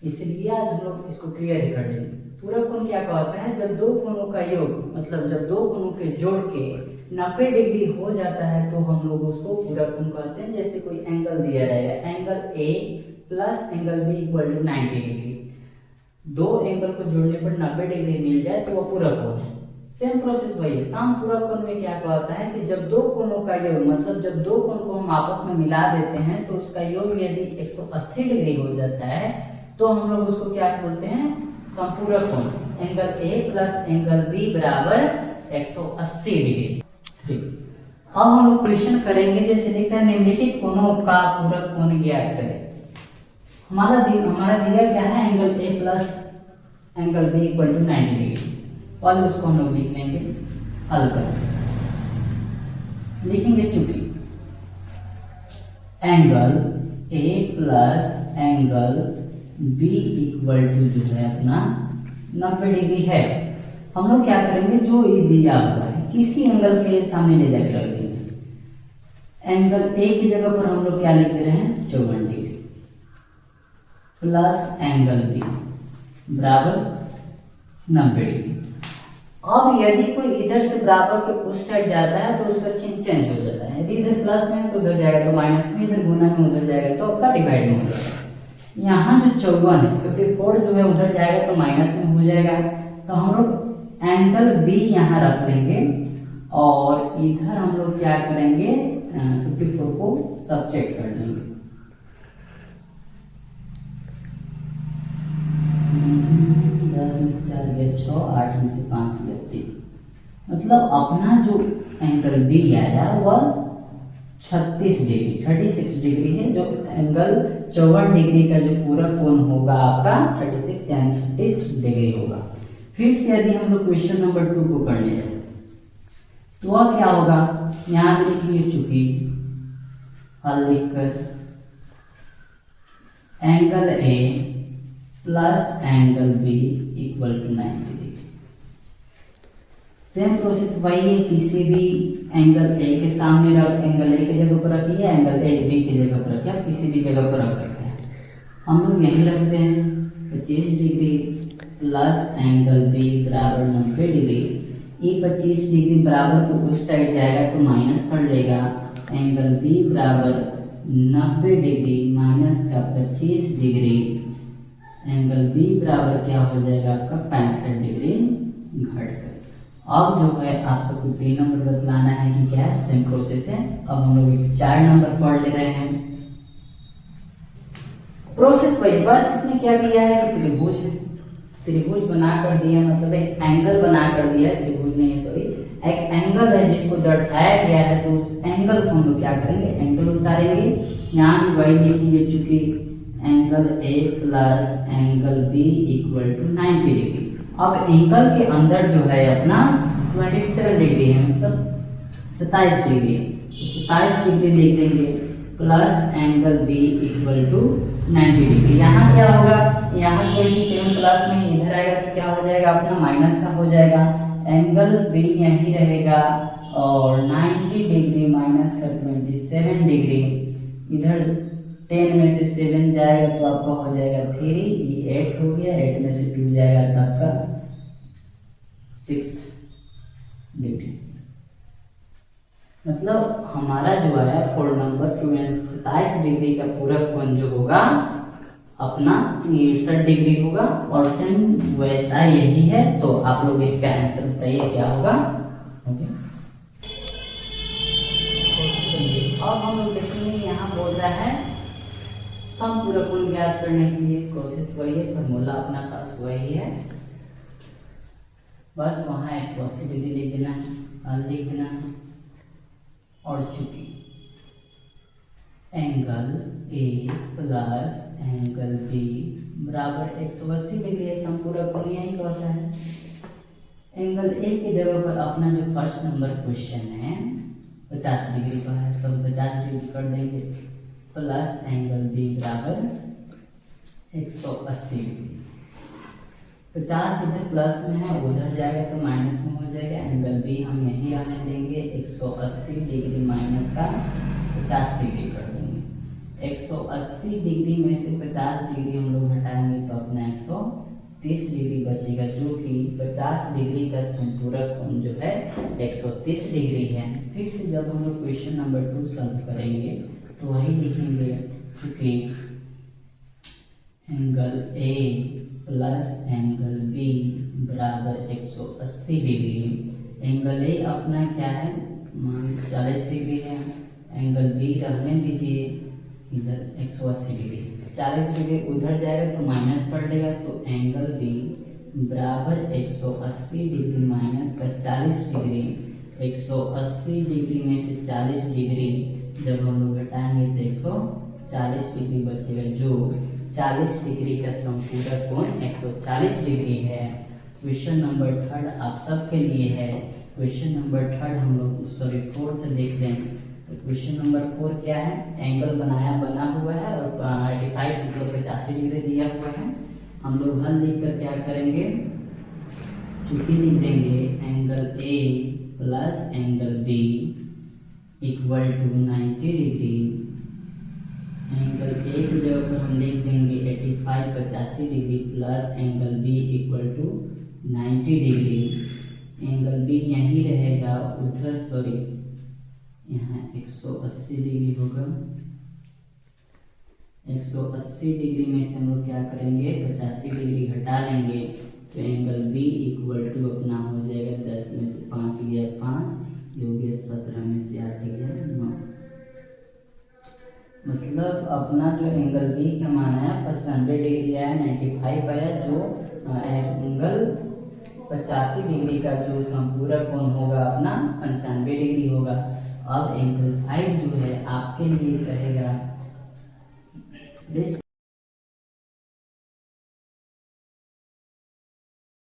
इसलिए आज हम लोग इसको क्लियर ही कर लेंगे। पूरक कोण क्या कहता है, जब दो कोणों का योग, मतलब जब दो कोणों के जोड़ के 90 डिग्री हो जाता है तो हम लोग उसको पूरक कोण कहते हैं। जैसे कोई एंगल दिया रहेगा, angle A plus angle B equal to 90 degree, दो एंगल को जोड़ने पर 90 डिग्री मिल जाए तो वह पूरक कोण है। सेम प्रोसेस वही है। समपूरक कोण में क्या कहता है कि जब दो कोणों का योग, मतलब जब दो कोण को हम आपस में मिला देते हैं तो उसका योग यदि 180 डिग्री हो जाता है तो हम लोग उसको क्या बोलते हैं, समपूरक कोण। Angle A plus angle B बराबर 180 डिग्री। अब हम लोग क्वेश्चन करेंगे, जैसे लिखा है निम्नलिखित कोणों का पूरक कोण ज्ञात करें। हमारा दिया क्या है, angle A plus angle B equal to 90 degree. और उसको हम लोग लिख लेंगे हल कर, लिखेंगे चूंकि angle A plus angle B equal to जो है अपना 90 डिग्री है, हम लोग क्या करेंगे, जो ये दिया हुआ है किसी एंगल के सामने ले जाकर रख देंगे। एंगल ए की जगह पर हम लोग क्या लिख दे रहे हैं, 54 डिग्री प्लस एंगल बी बराबर 90 डिग्री। अब यदि कोई इधर से बराबर के उस साइड जाता है तो उसका चिन्ह चेंज हो जाता है। यदि इधर प्लस में है तो उधर जाएगा तो माइनस में, इधर गुना में उधर जाएगा तो आपका डिवाइड में हो जाएगा। यहाँ जो 54 है, 54 जो है उधर जाएगा तो माइनस में हो जाएगा। तो हम लोग एंगल बी यहाँ रख लेंगे और इधर हम लोग क्या करेंगे, 54 को सब्ट्रैक्ट कर देंगे। छः, 8 में से 5 गया 3, मतलब अपना जो एंगल बी आया वह 36 डिग्री 36 डिग्री है। जो एंगल 54 डिग्री का जो पूरक कोण होगा आपका 36 यानी 36 डिग्री होगा। फिर से यदि हम लोग क्वेश्चन नंबर 2 को करने जाए तो वह क्या होगा, यहाँ भी लिखिए चूंकि हल लिखकर angle A plus angle B equal to 90 degree. Same process वही है, किसी भी एंगल ए के सामने रख, एंगल ए की जगह पर रखिए, एंगल ए बी की जगह पर रखिए, आप किसी भी जगह पर रख सकते हैं। हम लोग यहीं रखते हैं 25 डिग्री प्लस एंगल बी बराबर 90 डिग्री। ये 25 डिग्री बराबर को उस साइड जाएगा तो माइनस कर लेगा, एंगल बी बराबर 90 डिग्री माइनस का 25 डिग्री, एंगल बी बराबर क्या हो जाएगा आपका 65 डिग्री घटकर। अब जो है आप सबको 3 नंबर बतलाना है कि क्या है, सेम प्रोसेस है। अब हम लोग 4 नंबर पढ़ ले रहे हैं। प्रोसेस वही, बस इसमें क्या किया है कि त्रिभुज बना कर दिया, मतलब एक एंगल बना कर दिया है, त्रिभुज नहीं सॉरी, एक एंगल है जिसको दर्शाया गया है। तो उस एंगल को हम लोग क्या करेंगे, एंगल उतारेंगे। यहाँ भी वही लिखेंगे चूंकि angle A plus angle B equal to 90 degree. अब एंगल के अंदर जो है अपना 27 डिग्री है, मतलब 27 डिग्री है, तो 27 डिग्री लिख देंगे plus angle B equal to 90 degree. यहाँ क्या होगा, यहाँ कोई 7 प्लस में इधर आएगा तो क्या हो जाएगा अपना माइनस का हो जाएगा, एंगल बी यहीं रहेगा और 90 डिग्री माइनस का 27 डिग्री, इधर 10 में से 7 जाएगा तो आपका हो जाएगा 3, ये 8 हो गया, 8 में से 2 जाएगा तो आपका 6 डिग्री। मतलब हमारा जो है 4 नंबर 27 डिग्री का पूरक कोण जो होगा अपना 63 डिग्री होगा। और सेम वैसा यही है, तो आप लोग इसका आंसर बताइए क्या होगा। ओके, अब हम लोग देखेंगे, यहाँ बोल रहा है समपूरक कोण ज्ञात करने के लिए प्रोसेस वही है, फॉर्मूला अपना पास वही है, बस वहाँ 180 डिग्री लिख देना, हल लिख देना। और चूंकि angle A plus angle B बराबर 180 डिग्री है, समपूरक कोण यही कहता है। एंगल ए की जगह पर अपना जो फर्स्ट नंबर क्वेश्चन है 50 डिग्री का है, तो 50 डिग्री कर देंगे प्लस एंगल बी बराबर 180 डिग्री। 50 इधर प्लस में है, उधर जाएगा तो माइनस में हो जाएगा, एंगल बी हम यहीं आने देंगे 180 डिग्री माइनस का 50 डिग्री कर देंगे। 180 डिग्री में से 50 डिग्री हम लोग हटाएंगे तो 130 डिग्री बचेगा, जो कि 50 डिग्री का संपूरक कोण जो है 130 डिग्री है। फिर से जब हम लोग क्वेश्चन नंबर 2 सॉल्व करेंगे तो वही लिखेंगे, चूंकि angle A plus angle B बराबर 180 डिग्री। एंगल ए अपना क्या है, मान 40 डिग्री है, एंगल बी रहने दीजिए इधर 180 डिग्री। 40 डिग्री उधर जाएगा तो माइनस पड़ लेगा, तो एंगल बी बराबर 180 डिग्री माइनस का 40 डिग्री। 180 डिग्री में से 40 डिग्री जब हम लोग घटाएंगे तो 140 डिग्री बचेगा, जो 40 डिग्री का संपूरक कोण 140 डिग्री है। क्वेश्चन नंबर 3 आप सबके लिए है। क्वेश्चन नंबर 3 हम लोग फोर्थ देख लें। तो क्वेश्चन नंबर 4 क्या है, एंगल बना हुआ है और 85 मतलब 85 डिग्री दिया हुआ है। हम लोग हल लिखकर क्या करेंगे, चूंकि लिख देंगे angle A plus angle B equal to 90 degree. Angle A की जगह पर हम लिख देंगे 85 85 degree plus angle B equal to 90 degree. Angle B यहीं रहेगा, उधर यहाँ 180 डिग्री होगा। 180 डिग्री में से हम लोग क्या करेंगे, 85 डिग्री घटा लेंगे, तो एंगल बी इक्वल टू अपना हो जाएगा 10 में से 5 गया 5, ये हो गया 17 में से 8 गया 9। मतलब अपना जो एंगल बी का मान है 95 डिग्री आया, 95 आया, जो एंगल 85 डिग्री का जो संपूरक कोण होगा अपना 95 डिग्री होगा। अब एंगल 5 जो है आपके लिए कहेगा